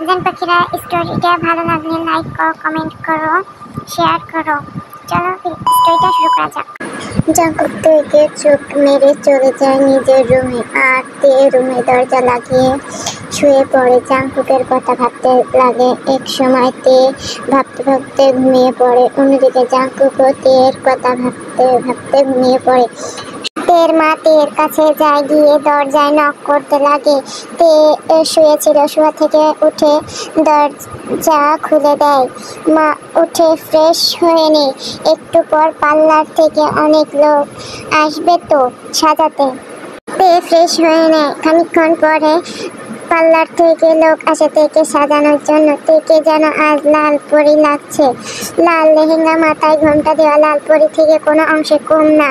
জান পাখিরা, স্টোরিটা ভালো লাগলে লাইক করো, কমেন্ট করো, শেয়ার করো। চলো স্টোরিটা শুরু করা যাক। জাঙ্কুক থেকে চোখ মেরে চলে যায় নিজের রুমে, আর তে রুমে দরজা লাগিয়ে শুয়ে পড়ে। জাঙ্কুকের কথা ভাবতে লাগে। এক সময় তে ভাবতে ভাবতে ঘুমিয়ে পড়ে। অন্যদিকে জাঙ্কুকও তের কথা ভাবতে ভাবতে ঘুমিয়ে পড়ে। তের মা তের কাছে যায়, গিয়ে দরজায় নক করতে লাগে। তে শুয়েছিল, শোয়া থেকে উঠে দরজা খুলে দেয়। মা উঠে ফ্রেশ হয়ে নেয়। একটু পর পার্লার থেকে অনেক লোক আসবে তো সাজাতে। তে ফ্রেশ হয়ে নেয়। খানিকক্ষণ পরে পার্লার থেকে লোক আসে তেকে সাজানোর জন্য। তেকে যেন আজ লাল পরি লাগছে। লাল লেহেঙ্গা, মাথায় ঘোমটা দেওয়া, লাল পরি থেকে কোনো অংশে কম না।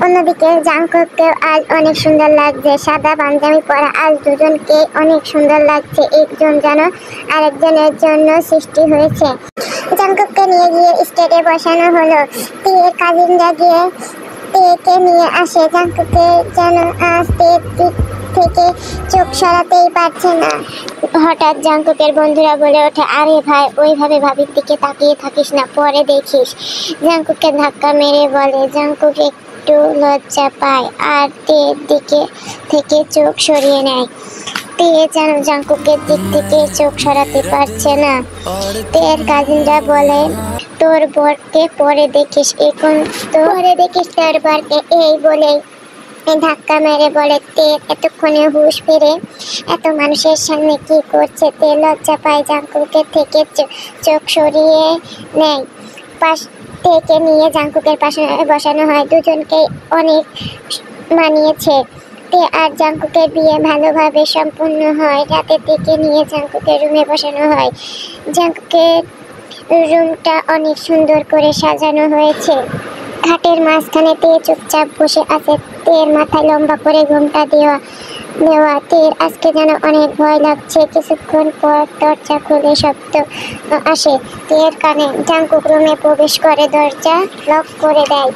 অন্যদিকে জাঙ্কুককেও আজ অনেক সুন্দর লাগছে। সাদা পাঞ্জাবি পরা আজ দুজনকে অনেক সুন্দর লাগছে। একজন যেন আরেকজনের জন্য সৃষ্টি হয়েছে। জাঙ্কুককে নিয়ে গিয়ে স্টেজে বসানো হলো। তের কাজিনরা গিয়ে তেকে নিয়ে আসে। জাঙ্কুকে যেন আজ তের দিক থেকে চোখ সরাতেই পারছে না। হঠাৎ জাঙ্কুকের বন্ধুরা বলে ওঠে, আরে ভাই, ওইভাবে ভাবির দিকে তাকিয়ে থাকিস না, পরে দেখিস। জাঙ্কুককে ধাক্কা মেরে বলে। জাঙ্কুক একটু লজ্জা পায় আর তের দিকে থেকে চোখ সরিয়ে নেয়। তে যেন জাঙ্কুকের দিক থেকে চোখ সরাতে পারছে না। তের কাজিনরা বলে, তোর বরকে পরে দেখিস, এখন তো পরে দেখিস তোর বরকে। এই বলেই ধাক্কা মেরে বলে। তে এতক্ষণে হুঁশ ফিরে এত মানুষের সামনে কি করছে। তে লজ্জা পায়, জাঙ্কুকের থেকে চোখ সরিয়ে নেয়। পাশ থেকে নিয়ে জাঙ্কুকের পাশে বসানো হয়। দুজনকেই অনেক মানিয়েছে। তে আর জাঙ্কুকের বিয়ে ভালোভাবে সম্পূর্ণ হয়। রাতে তেকে নিয়ে জাঙ্কুকের রুমে বসানো হয়। জাঙ্কুকের রুমটা অনেক সুন্দর করে সাজানো হয়েছে। খাটের মাঝখানে তে চুপচাপ বসে আছে। তের মাথায় লম্বা করে ঘোমটা দেওয়া। তের আজকে যেন অনেক ভয় লাগছে। কিছুক্ষণ পর দরজা খুলে শব্দ আসে তের কানে। জাঙ্কুক রুমে প্রবেশ করে, দরজা লক করে দেয়।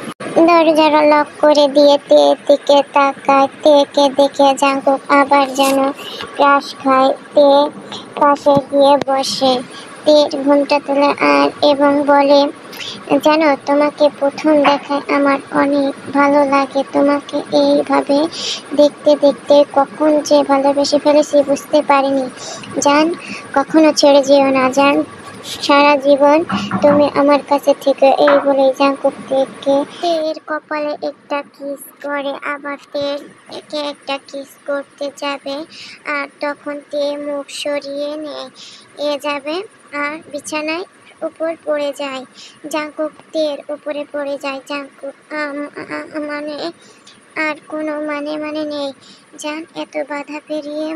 দরজা লক করে দিয়ে তের দিকে তাকায়। তেকে দেখে জাঙ্কুক আবার যেন ক্রাশ খায়। তে পাশে গিয়ে বসে। তের ঘোমটা তোলে আর এবং বলে, জানো, তোমাকে প্রথম দেখায় আমার অনেক ভালো লাগে। তোমাকে এইভাবে দেখতে দেখতে কখন যে ভালোবেসে ফেলেছি বুঝতে পারিনি। জান, কখনো ছেড়ে যেও না। জান, সারা জীবন তুমি আমার কাছে থেকে। এই বলেই জাঙ্কুক তের কপালে একটা কিস করে, আবার তেরকে একটা কিস করতে যাবে, আর তখন তে মুখ সরিয়ে নিয়ে যাবে আর বিছানায় উপর পড়ে যায়। জাঙ্কুক তের উপরে পড়ে যায়। জাঙ্কুক মানে আর কোনো মানে নেই। জান, এত বাধা পেরিয়ে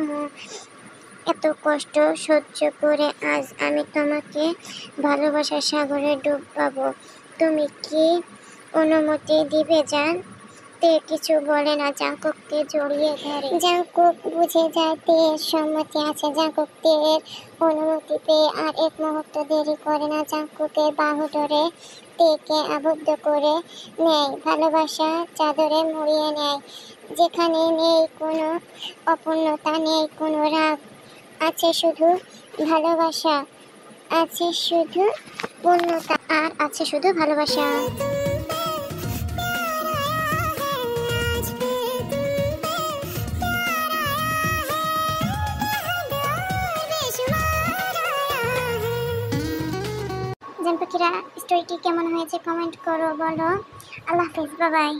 এত কষ্ট সহ্য করে আজ আমি তোমাকে ভালোবাসার সাগরে ডুবাবো। তুমি কি অনুমতি দিবে? জান তে কিছু বলে না, জাঙ্কুককে জড়িয়ে ধরে। জাঙ্কুক বুঝে যায় তের সম্মতি আছে। জাঙ্কুক তের অনুমতি পেয়ে আর এক মুহূর্ত দেরি করে না। জাঙ্কুকের বাহু ধরে তেকে আবদ্ধ করে নেয়, ভালোবাসা চাদরে মুড়িয়ে নেয়। যেখানে নেই কোনো অপূর্ণতা, নেই কোনো রাগ, আছে শুধু ভালোবাসা, আছে শুধু পূর্ণতা, আর আছে শুধু ভালোবাসা। জান পাখিরা, স্টোরিটি কেমন হয়েছে কমেন্ট করো, বলো। আল্লাহ হাফেজ, বাই বাই।